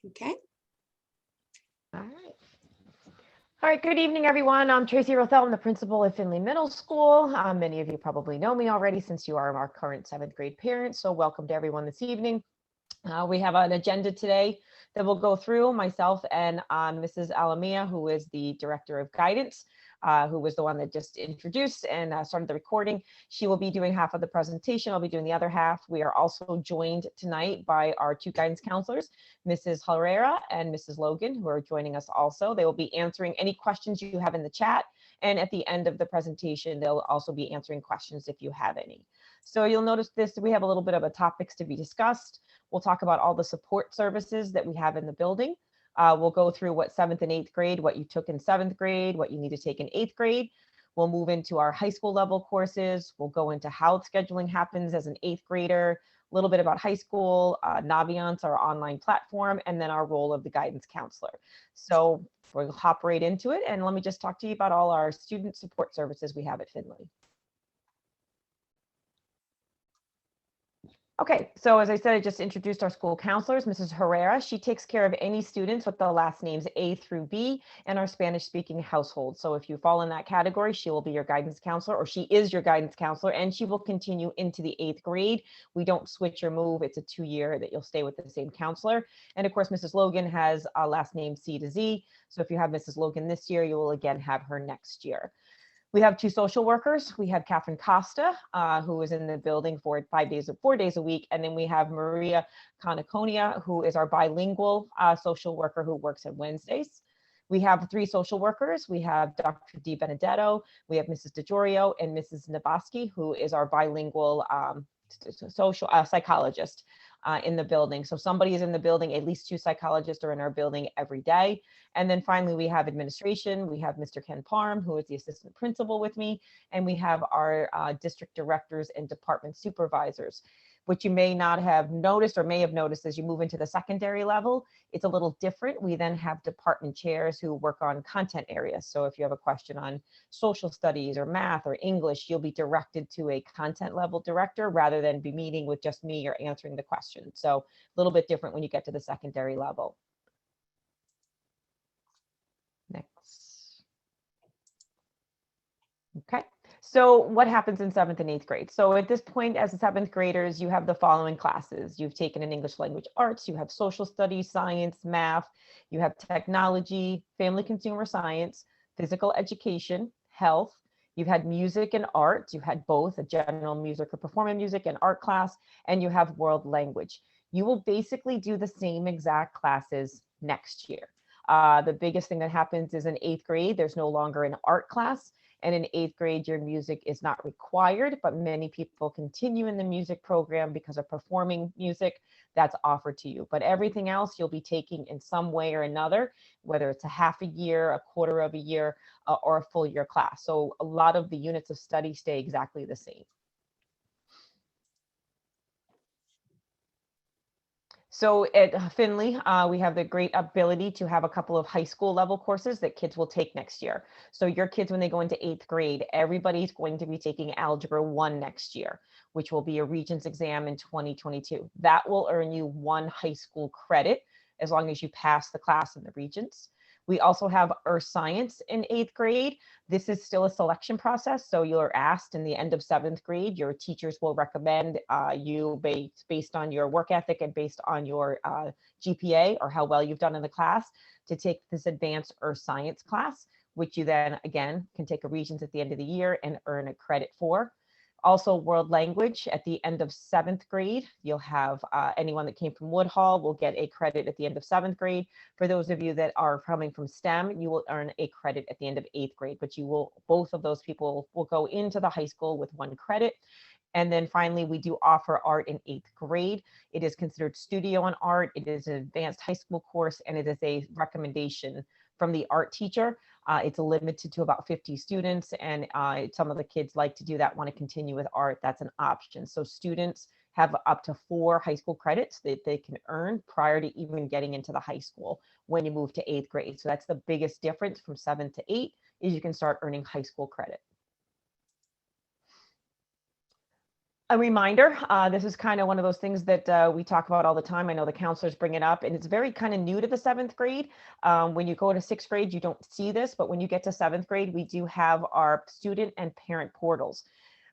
Okay. All right. All right, good evening, everyone. I'm Tracy Rothel. I'm the principal at Findlay Middle School. Many of you probably know me already since you are our current 7th grade parents. So welcome to everyone this evening. We have an agenda today that we'll go through, myself and Mrs. Alamia, who is the Director of Guidance, who was the one that just introduced and started the recording. She will be doing half of the presentation. I'll be doing the other half. We are also joined tonight by our 2 guidance counselors, Mrs. Herrera and Mrs. Logan, who are joining us also. They will be answering any questions you have in the chat. And at the end of the presentation, they'll also be answering questions if you have any. So you'll notice this, we have a little bit of a topics to be discussed. We'll talk about all the support services that we have in the building. We'll go through what 7th and 8th grade, what you took in 7th grade, what you need to take in 8th grade. We'll move into our high school level courses. We'll go into how scheduling happens as an 8th grader, a little bit about high school, Naviance, our online platform, and then our role of the guidance counselor. So we'll hop right into it. And let me just talk to you about all our student support services we have at Findlay. Okay, so as I said, I just introduced our school counselors, Mrs. Herrera. She takes care of any students with the last names A through B in our Spanish-speaking household. So if you fall in that category, she will be your guidance counselor, or she is your guidance counselor, and she will continue into the 8th grade. We don't switch or move. It's a 2-year that you'll stay with the same counselor. And of course, Mrs. Logan has a last name C to Z. So if you have Mrs. Logan this year, you will again have her next year. We have 2 social workers. We have Catherine Costa, who is in the building for 4 days a week. And then we have Maria Canaconia, who is our bilingual social worker who works on Wednesdays. We have 3 social workers. We have Dr. Di Benedetto, we have Mrs. DeGiorio, and Mrs. Nabaski, who is our bilingual social psychologist in the building. So somebody is in the building, at least 2 psychologists are in our building every day. And then finally, we have administration. We have Mr. Ken Parm, who is the assistant principal with me, and we have our district directors and department supervisors. What you may not have noticed or may have noticed as you move into the secondary level, it's a little different. We then have department chairs who work on content areas. So if you have a question on social studies or math or English, you'll be directed to a content level director rather than be meeting with just me or answering the question. So a little bit different when you get to the secondary level. Next. Okay. So what happens in 7th and 8th grade? So at this point, as 7th graders, you have the following classes. You've taken an English language arts, you have social studies, science, math, you have technology, family consumer science, physical education, health. You've had music and art. You've had both a general music or performing music and art class, and you have world language. You will basically do the same exact classes next year. The biggest thing that happens is in 8th grade, there's no longer an art class. And in 8th grade, your music is not required, but many people continue in the music program because of performing music that's offered to you. But everything else you'll be taking in some way or another, whether it's a half a year, a quarter of a year, or a full year class. So a lot of the units of study stay exactly the same. So at Findlay, we have the great ability to have a couple of high school level courses that kids will take next year. So your kids, when they go into 8th grade, everybody's going to be taking Algebra 1 next year, which will be a Regents exam in 2022. That will earn you 1 high school credit as long as you pass the class in the Regents. We also have Earth Science in 8th grade. This is still a selection process. So you're asked in the end of 7th grade, your teachers will recommend you based on your work ethic and based on your GPA or how well you've done in the class to take this advanced Earth Science class, which you then again can take a Regents at the end of the year and earn a credit for. Also world language at the end of 7th grade, you'll have anyone that came from Woodhall will get a credit at the end of 7th grade. For those of you that are coming from STEM, you will earn a credit at the end of 8th grade, but you will, both of those people will go into the high school with 1 credit. And then finally, we do offer art in 8th grade. It is considered studio on art. It is an advanced high school course, and it is a recommendation from the art teacher. It's limited to about 50 students, and some of the kids like to do that, want to continue with art. That's an option. So students have up to 4 high school credits that they can earn prior to even getting into the high school when you move to 8th grade. So that's the biggest difference from 7 to 8 is you can start earning high school credit. A reminder, this is kind of one of those things that we talk about all the time. I know the counselors bring it up, and it's very kind of new to the 7th grade. When you go to 6th grade, you don't see this, but when you get to 7th grade, we do have our student and parent portals.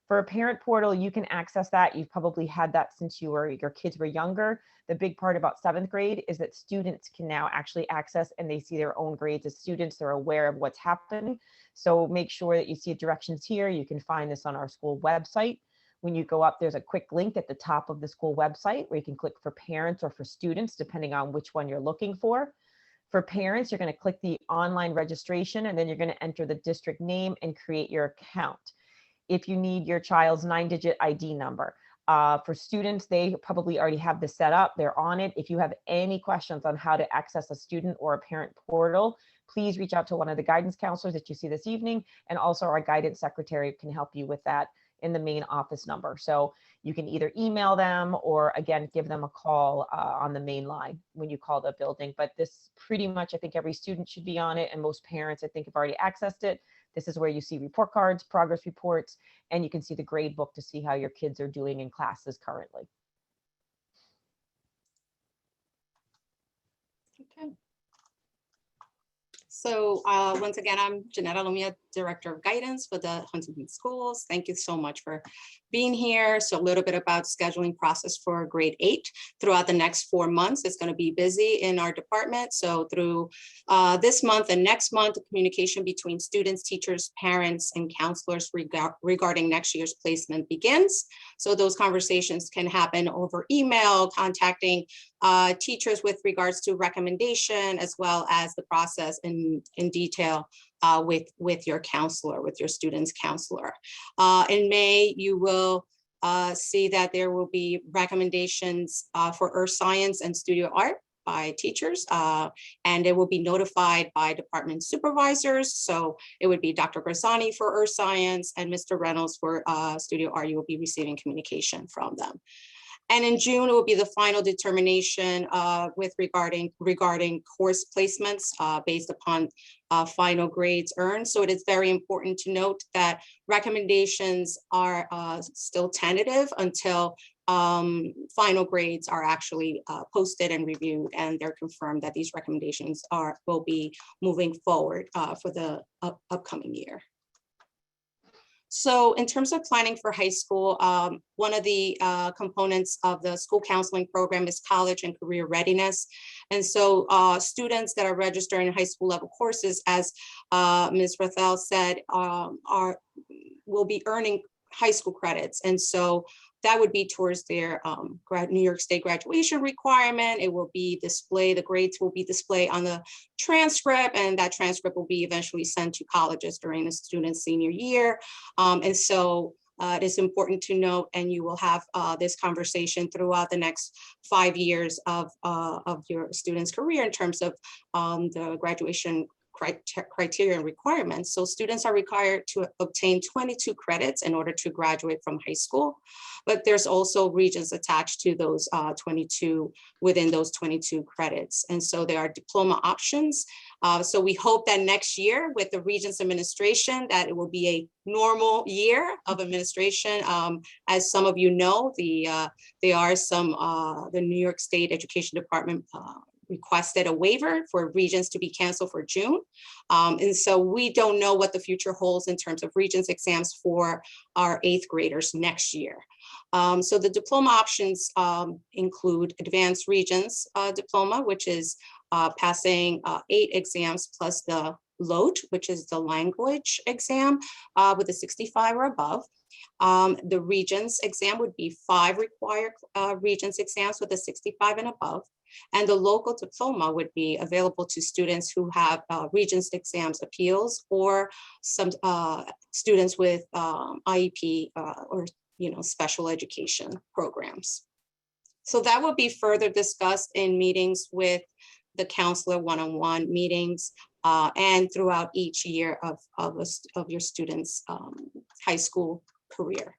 For a parent portal, you can access that. You've probably had that since your kids were younger. The big part about 7th grade is that students can now actually access, and they see their own grades as students. They're aware of what's happening. So make sure that you see directions here. You can find this on our school website. When you go up, there's a quick link at the top of the school website where you can click for parents or for students, depending on which one you're looking for. For parents, you're going to click the online registration, and then you're going to enter the district name and create your account. If you need your child's 9-digit ID number. For students, they probably already have this set up. They're on it. If you have any questions on how to access a student or a parent portal, please reach out to one of the guidance counselors that you see this evening. And also our guidance secretary can help you with that in the main office number. So you can either email them or again, give them a call on the main line when you call the building. But this pretty much, I think every student should be on it, and most parents, I think, have already accessed it. This is where you see report cards, progress reports, and you can see the grade book to see how your kids are doing in classes currently. Okay. So once again, I'm Janetta Lumia, Director of Guidance for the Huntington Schools. Thank you so much for being here. So a little bit about scheduling process for grade 8. Throughout the next 4 months, it's going to be busy in our department. So through this month and next month, the communication between students, teachers, parents, and counselors regarding next year's placement begins. So those conversations can happen over email, contacting teachers with regards to recommendation, as well as the process in detail with your counselor, with your student's counselor. In May, you will see that there will be recommendations for earth science and studio art by teachers, and it will be notified by department supervisors. So it would be Dr. Grassani for earth science and Mr. Reynolds for studio art. You will be receiving communication from them. And in June, it will be the final determination with regarding course placements based upon final grades earned. So it is very important to note that recommendations are still tentative until final grades are actually posted and reviewed, and they're confirmed that these recommendations will be moving forward for the upcoming year. So in terms of planning for high school, one of the components of the school counseling program is college and career readiness. And so students that are registered in high school level courses, as Ms. Rathel said, will be earning high school credits. And so that would be towards their New York State graduation requirement. It will be displayed, the grades will be displayed on the transcript, and that transcript will be eventually sent to colleges during the student's senior year. And so it is important to note, and you will have this conversation throughout the next 5 years of your student's career in terms of the graduation criteria and requirements. So students are required to obtain 22 credits in order to graduate from high school, but there's also Regents attached to those 22 within those 22 credits. And so there are diploma options. So we hope that next year with the Regents administration, that it will be a normal year of administration. As some of you know, there are some, the New York State Education Department requested a waiver for Regents to be canceled for June. And so we don't know what the future holds in terms of Regents exams for our 8th graders next year. So the diploma options include Advanced Regents diploma, which is passing 8 exams plus the LOT, which is the language exam with a 65 or above. The Regents exam would be 5 required Regents exams with a 65 and above. And the local diploma would be available to students who have Regents exams appeals, or some students with IEP or special education programs. So that will be further discussed in meetings with the counselor, one-on-one meetings, and throughout each year of your students' high school career.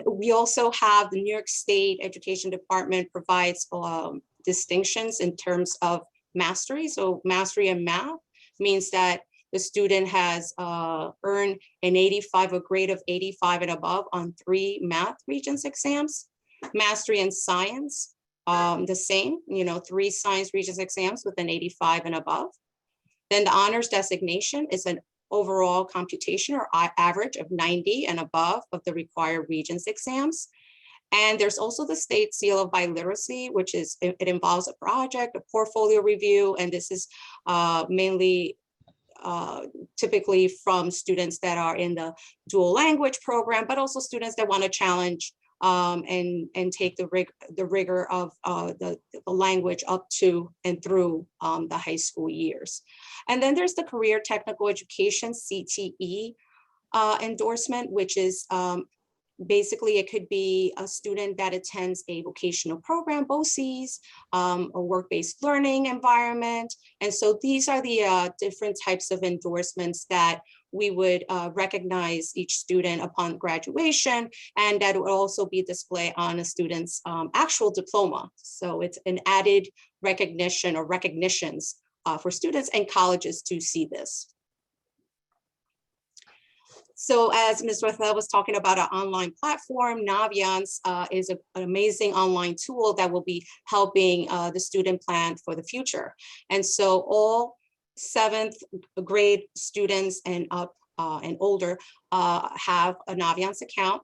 We also have the New York State Education Department provides distinctions in terms of mastery. So mastery in math means that the student has earned an 85, a grade of 85 and above on 3 math Regents exams. Mastery in science, the same, 3 science Regents exams with an 85 and above. Then the honors designation is an overall computation or average of 90 and above of the required Regents exams. And there's also the state seal of biliteracy, which is, it involves a project, a portfolio review, and this is mainly typically from students that are in the dual language program, but also students that want to challenge and take the rigor of the language up to and through the high school years. And then there's the Career Technical Education, CTE endorsement, which is basically, it could be a student that attends a vocational program, BOCES, a work-based learning environment. And so these are the different types of endorsements that we would recognize each student upon graduation, and that would also be displayed on a student's actual diploma. So it's an added recognition or recognitions for students and colleges to see this. So as Ms. Rafael was talking about our online platform, Naviance is an amazing online tool that will be helping the student plan for the future. And so all 7th grade students and up and older have a Naviance account.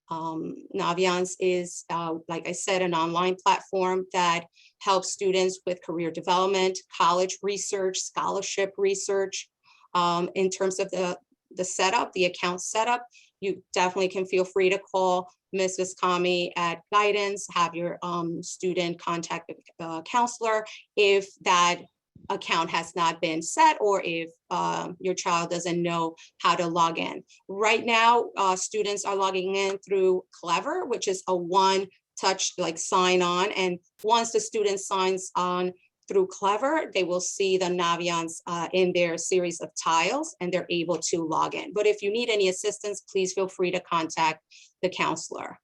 Naviance is, like I said, an online platform that helps students with career development, college research, scholarship research. In terms of the setup, the account setup, you definitely can feel free to call Ms. Viscami at guidance, have your student contact the counselor if that account has not been set or if your child doesn't know how to log in. Right now, students are logging in through Clever, which is a one-touch like sign on. And once the student signs on through Clever, they will see the Naviance in their series of tiles and they're able to log in. But if you need any assistance, please feel free to contact the counselor.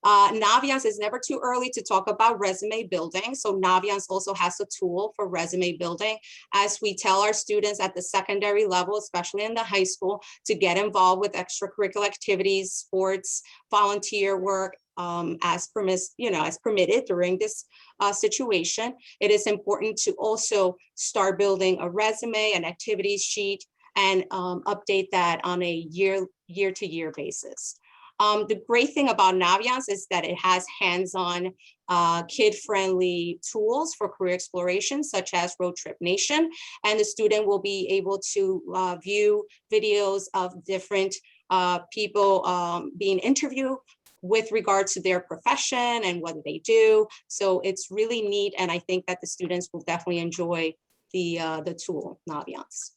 Naviance is never too early to talk about resume building. So Naviance also has a tool for resume building. As we tell our students at the secondary level, especially in the high school, to get involved with extracurricular activities, sports, volunteer work, as permitted during this situation. It is important to also start building a resume, an activities sheet, and update that on a year-to-year basis. The great thing about Naviance is that it has hands-on, kid-friendly tools for career exploration, such as Road Trip Nation, and the student will be able to view videos of different people being interviewed with regard to their profession and what they do. So it's really neat, and I think that the students will definitely enjoy the tool, Naviance.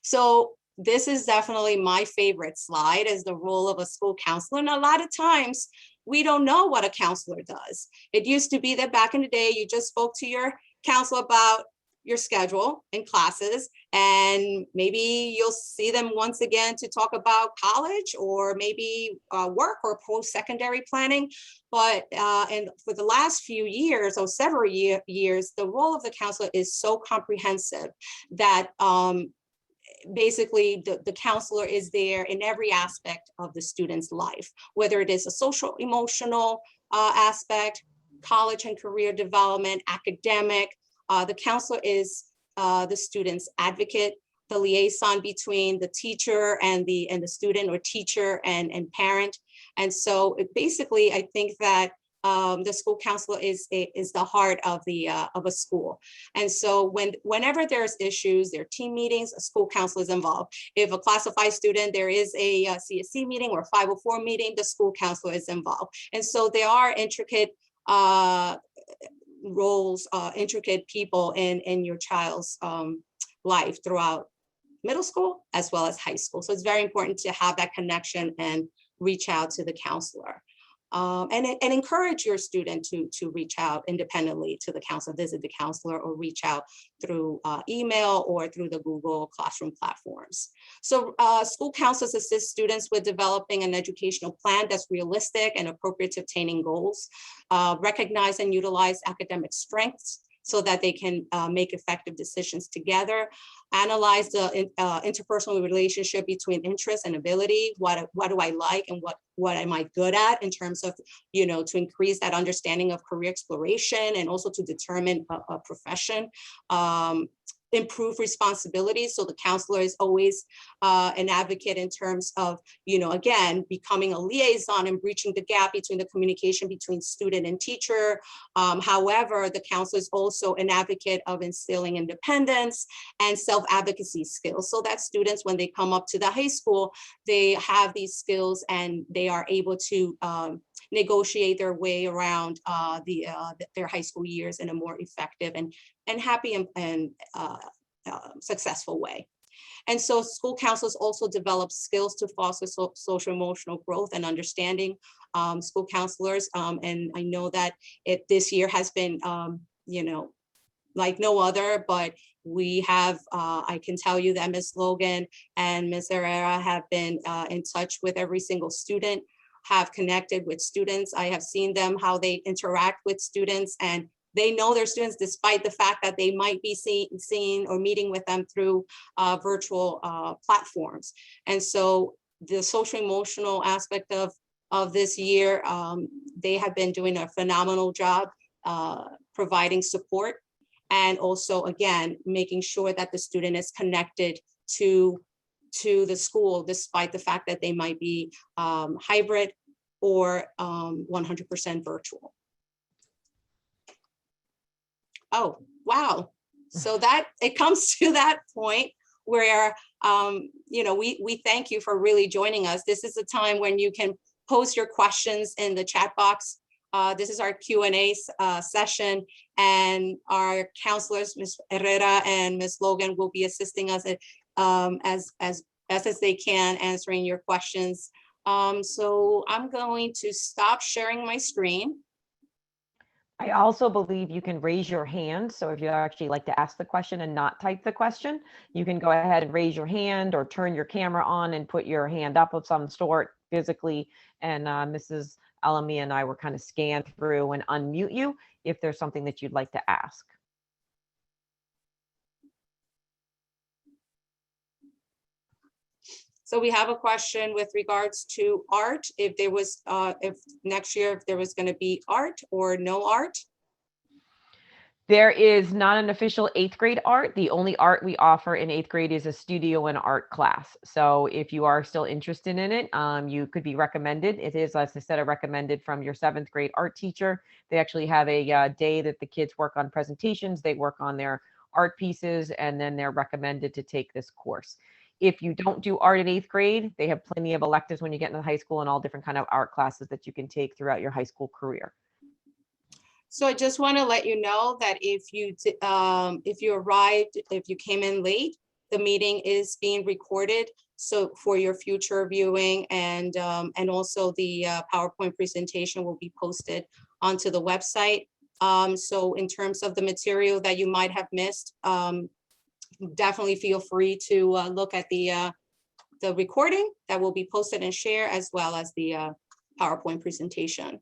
So this is definitely my favorite slide, is the role of a school counselor. And a lot of times we don't know what a counselor does. It used to be that back in the day, you just spoke to your counselor about your schedule and classes, and maybe you'll see them once again to talk about college or maybe work or post-secondary planning. But and for the last few years or several years, the role of the counselor is so comprehensive that basically the counselor is there in every aspect of the student's life, whether it is a social, emotional aspect, college and career development, academic. The counselor is the student's advocate, the liaison between the teacher and the student, or teacher and parent. And so basically, I think that the school counselor is the heart of a school. And so whenever there's issues, there are team meetings, a school counselor is involved. If a classified student, there is a CSC meeting or 504 meeting, the school counselor is involved. And so there are intricate roles, intricate people in your child's life throughout middle school as well as high school. So it's very important to have that connection and reach out to the counselor. And encourage your student to reach out independently to the counselor, visit the counselor, or reach out through email or through the Google Classroom platforms. So school counselors assist students with developing an educational plan that's realistic and appropriate to obtaining goals, recognize and utilize academic strengths, so that they can make effective decisions together, analyze the interpersonal relationship between interest and ability. What do I like and what am I good at in terms of, to increase that understanding of career exploration and also to determine a profession. Improve responsibilities. So the counselor is always an advocate in terms of, again, becoming a liaison and breaching the gap between the communication between student and teacher. However, the counselor is also an advocate of instilling independence and self-advocacy skills so that students, when they come up to the high school, they have these skills and they are able to negotiate their way around their high school years in a more effective and happy and successful way. And so school counselors also develop skills to foster social emotional growth and understanding. School counselors, and I know that this year has been, like no other, but we have, I can tell you that Ms. Logan and Ms. Herrera have been in touch with every single student, have connected with students. I have seen them, how they interact with students, and they know their students despite the fact that they might be seeing or meeting with them through virtual platforms. And so the social emotional aspect of this year, they have been doing a phenomenal job providing support, and also, again, making sure that the student is connected to the school, despite the fact that they might be hybrid or 100% virtual. Oh, wow. So that it comes to that point where, we thank you for really joining us. This is a time when you can post your questions in the chat box. This is our Q&A session, and our counselors, Ms. Herrera and Ms. Logan, will be assisting us as they can, answering your questions. So I'm going to stop sharing my screen. I also believe you can raise your hand. So if you actually like to ask the question and not type the question, you can go ahead and raise your hand or turn your camera on and put your hand up of some sort physically. And Mrs. Alami and I were kind of scan through and unmute you if there's something that you'd like to ask. So we have a question with regards to art, if next year, if there was going to be art or no art. There is not an official 8th grade art. The only art we offer in 8th grade is a studio and art class. So if you are still interested in it, you could be recommended. It is, as I said, recommended from your 7th grade art teacher. They actually have a day that the kids work on presentations. They work on their art pieces, and then they're recommended to take this course. If you don't do art in 8th grade, they have plenty of electives when you get into high school and all different kind of art classes that you can take throughout your high school career. So I just want to let you know that if you came in late, the meeting is being recorded. So for your future viewing, and also the PowerPoint presentation will be posted onto the website. So in terms of the material that you might have missed, definitely feel free to look at the recording that will be posted and shared, as well as the PowerPoint presentation.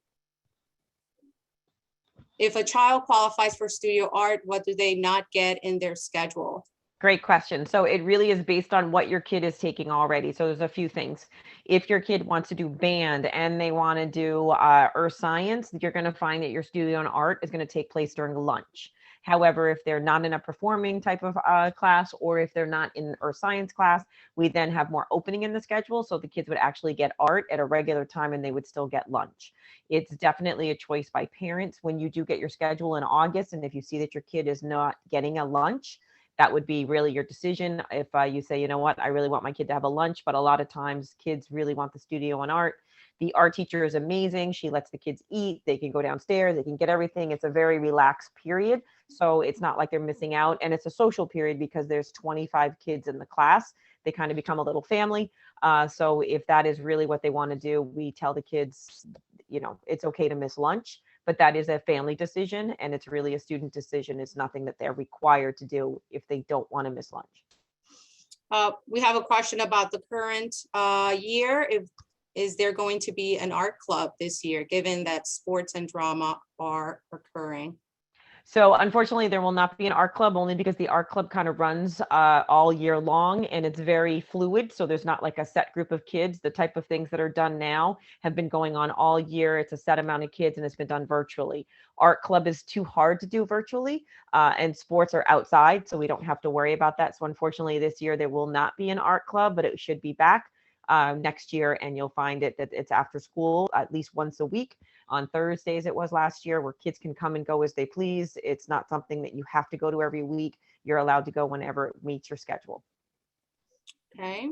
If a child qualifies for studio art, what do they not get in their schedule? Great question. So it really is based on what your kid is taking already. So there's a few things. If your kid wants to do band and they want to do earth science, you're going to find that your studio and art is going to take place during lunch. However, if they're not in a performing type of class, or if they're not in earth science class, we then have more opening in the schedule. So the kids would actually get art at a regular time and they would still get lunch. It's definitely a choice by parents. When you do get your schedule in August, and if you see that your kid is not getting a lunch, that would be really your decision. If you say, you know what, I really want my kid to have a lunch, but a lot of times kids really want the studio and art. The art teacher is amazing. She lets the kids eat. They can go downstairs. They can get everything. It's a very relaxed period. So it's not like they're missing out. And it's a social period because there's 25 kids in the class. They kind of become a little family. So if that is really what they want to do, we tell the kids, it's okay to miss lunch, but that is a family decision. And it's really a student decision. It's nothing that they're required to do if they don't want to miss lunch. We have a question about the current year. Is there going to be an art club this year, given that sports and drama are occurring? So unfortunately, there will not be an art club, only because the art club kind of runs all year long and it's very fluid. So there's not like a set group of kids. The type of things that are done now have been going on all year. It's a set amount of kids and it's been done virtually. Art club is too hard to do virtually, and sports are outside, so we don't have to worry about that. So unfortunately, this year there will not be an art club, but it should be back next year, and you'll find it that it's after school at least once a week on Thursdays. It was last year, where kids can come and go as they please. It's not something that you have to go to every week. You're allowed to go whenever it meets your schedule. Okay.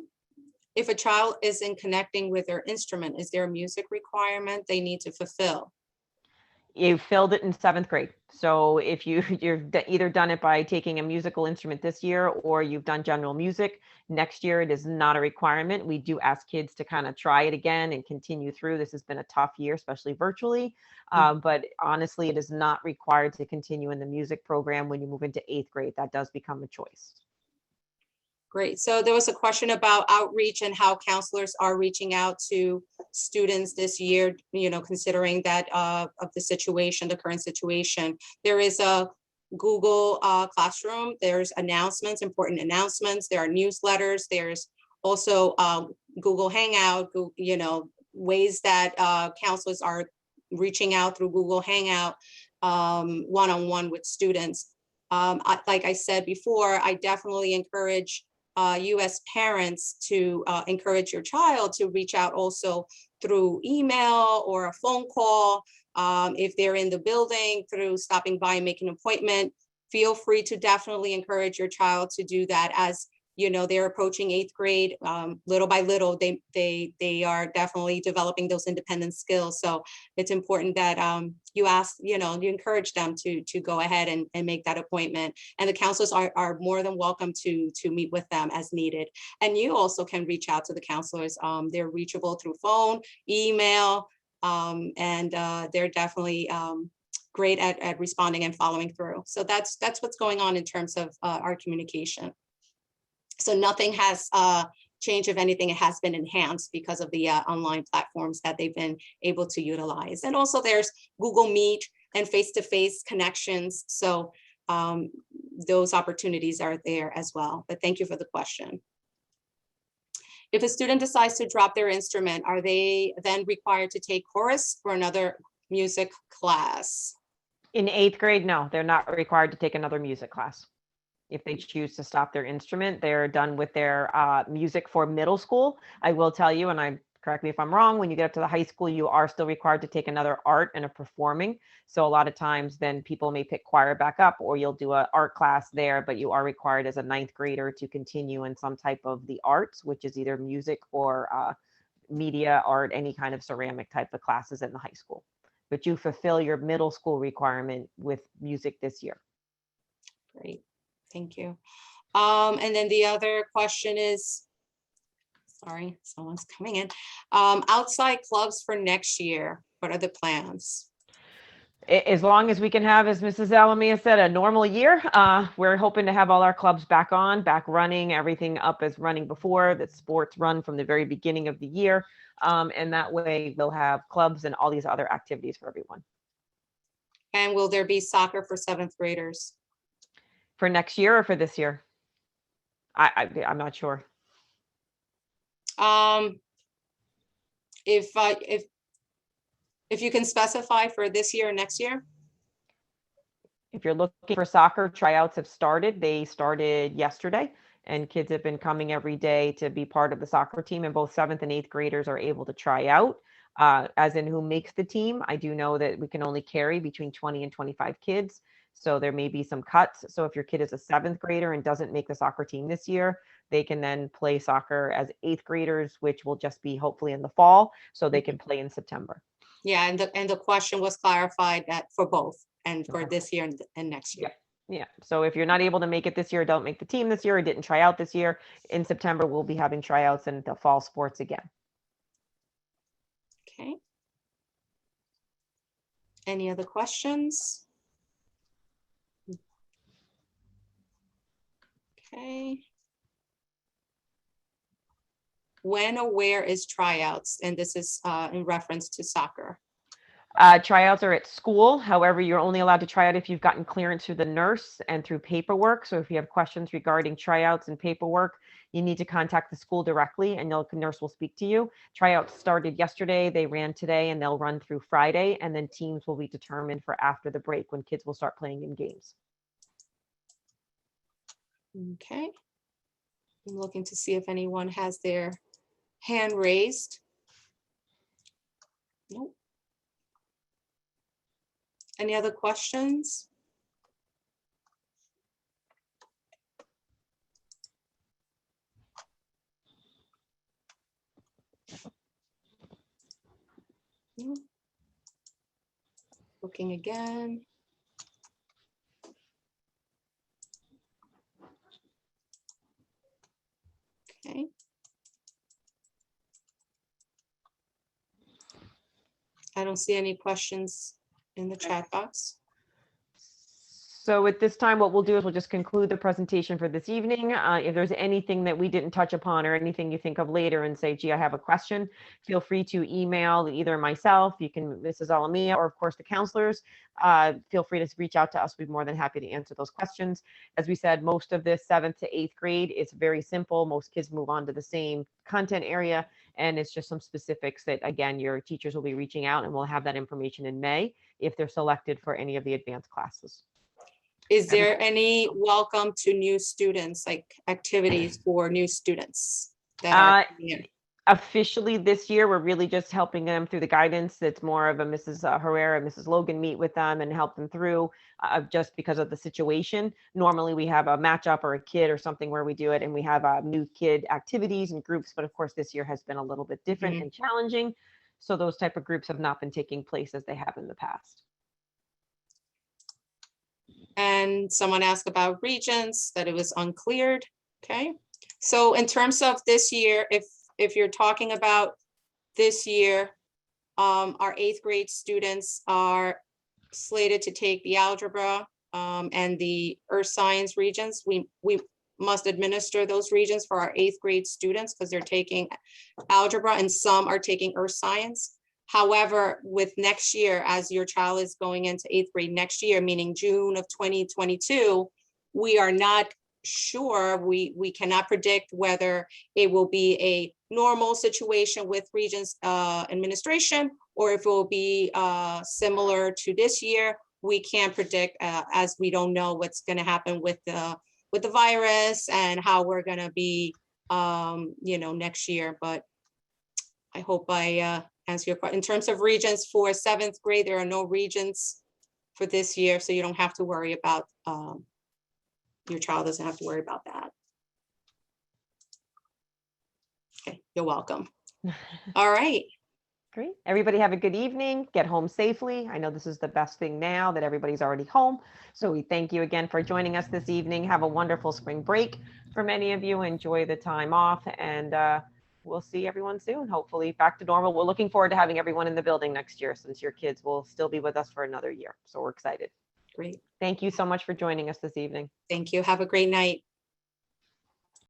If a child isn't connecting with their instrument, is there a music requirement they need to fulfill? You filled it in 7th grade. So if you've either done it by taking a musical instrument this year or you've done general music, next year it is not a requirement. We do ask kids to kind of try it again and continue through. This has been a tough year, especially virtually. But honestly, it is not required to continue in the music program when you move into 8th grade. That does become a choice. Great. So there was a question about outreach and how counselors are reaching out to students this year, considering that of the situation, the current situation. There is a Google Classroom. There's announcements, important announcements. There are newsletters. There's also Google Hangout, ways that counselors are reaching out through Google Hangout one-on-one with students. Like I said before, I definitely encourage you as parents to encourage your child to reach out also through email or a phone call. If they're in the building, through stopping by and making an appointment, feel free to definitely encourage your child to do that. As they're approaching 8th grade. Little by little, they are definitely developing those independent skills. So it's important that you encourage them to go ahead and make that appointment. And the counselors are more than welcome to meet with them as needed. And you also can reach out to the counselors. They're reachable through phone, email, and they're definitely great at responding and following through. So that's what's going on in terms of our communication. So nothing has changed. If anything, it has been enhanced because of the online platforms that they've been able to utilize. And also there's Google Meet and face-to-face connections. So those opportunities are there as well. But thank you for the question. If a student decides to drop their instrument, are they then required to take chorus or another music class? In 8th grade, no, they're not required to take another music class. If they choose to stop their instrument, they're done with their music for middle school. I will tell you, and correct me if I'm wrong, when you get up to the high school, you are still required to take another art and a performing. So a lot of times then people may pick choir back up, or you'll do an art class there, but you are required as a 9th grader to continue in some type of the arts, which is either music or media art, any kind of ceramic type of classes in the high school. But you fulfill your middle school requirement with music this year. Great. Thank you. And then the other question is, sorry, someone's coming in. Outside clubs for next year, what are the plans? As long as we can have, as Mrs. Alamia said, a normal year, we're hoping to have all our clubs back running, everything up as running before, that sports run from the very beginning of the year. And that way we'll have clubs and all these other activities for everyone. And will there be soccer for 7th graders? For next year or for this year? I'm not sure. If you can specify for this year or next year? If you're looking for soccer, tryouts have started. They started yesterday, and kids have been coming every day to be part of the soccer team, and both 7th and 8th graders are able to try out. As in who makes the team, I do know that we can only carry between 20 and 25 kids. So there may be some cuts. So if your kid is a 7th grader and doesn't make the soccer team this year, they can then play soccer as 8th graders, which will just be hopefully in the fall, so they can play in September. Yeah, and the question was clarified that for both, and for this year and next year. Yeah. So if you're not able to make it this year, don't make the team this year, or didn't try out this year, in September, we'll be having tryouts in the fall sports again. Okay. Any other questions? Okay. When or where is tryouts? And this is in reference to soccer. Tryouts are at school. However, you're only allowed to try out if you've gotten clearance through the nurse and through paperwork. So if you have questions regarding tryouts and paperwork, you need to contact the school directly and the nurse will speak to you. Tryouts started yesterday, they ran today, and they'll run through Friday. And then teams will be determined for after the break when kids will start playing in games. Okay. I'm looking to see if anyone has their hand raised. Nope. Any other questions? No. Looking again. Okay. I don't see any questions in the chat box. So at this time, what we'll do is we'll just conclude the presentation for this evening. If there's anything that we didn't touch upon or anything you think of later and say, gee, I have a question, feel free to email either myself, Mrs. Alamia, or of course the counselors. Feel free to reach out to us. We'd be more than happy to answer those questions. As we said, most of this 7th to 8th grade is very simple. Most kids move on to the same content area. And it's just some specifics that, again, your teachers will be reaching out, and we'll have that information in May if they're selected for any of the advanced classes. Is there any welcome to new students, like activities for new students that are here? Officially this year, we're really just helping them through the guidance. It's more of a Mrs. Herrera and Mrs. Logan meet with them and help them through just because of the situation. Normally we have a matchup or a kid or something where we do it, and we have new kid activities and groups. But of course, this year has been a little bit different and challenging. So those type of groups have not been taking place as they have in the past. And someone asked about Regents, that it was uncleared. Okay. So in terms of this year, if you're talking about this year, our 8th grade students are slated to take the algebra and the earth science Regents. We must administer those Regents for our 8th grade students because they're taking algebra and some are taking earth science. However, with next year, as your child is going into 8th grade next year, meaning June of 2022, we are not sure, we cannot predict whether it will be a normal situation with Regents administration or if it will be similar to this year. We can't predict as we don't know what's going to happen with the virus and how we're going to be, next year. But I hope I answer your question. In terms of Regents for 7th grade, there are no Regents for this year, so you don't have to worry about, your child doesn't have to worry about that. Okay, you're welcome. All right. Great. Everybody have a good evening. Get home safely. I know this is the best thing now that everybody's already home. So we thank you again for joining us this evening. Have a wonderful spring break for many of you. Enjoy the time off, and we'll see everyone soon, hopefully back to normal. We're looking forward to having everyone in the building next year since your kids will still be with us for another year. So we're excited. Great. Thank you so much for joining us this evening. Thank you. Have a great night.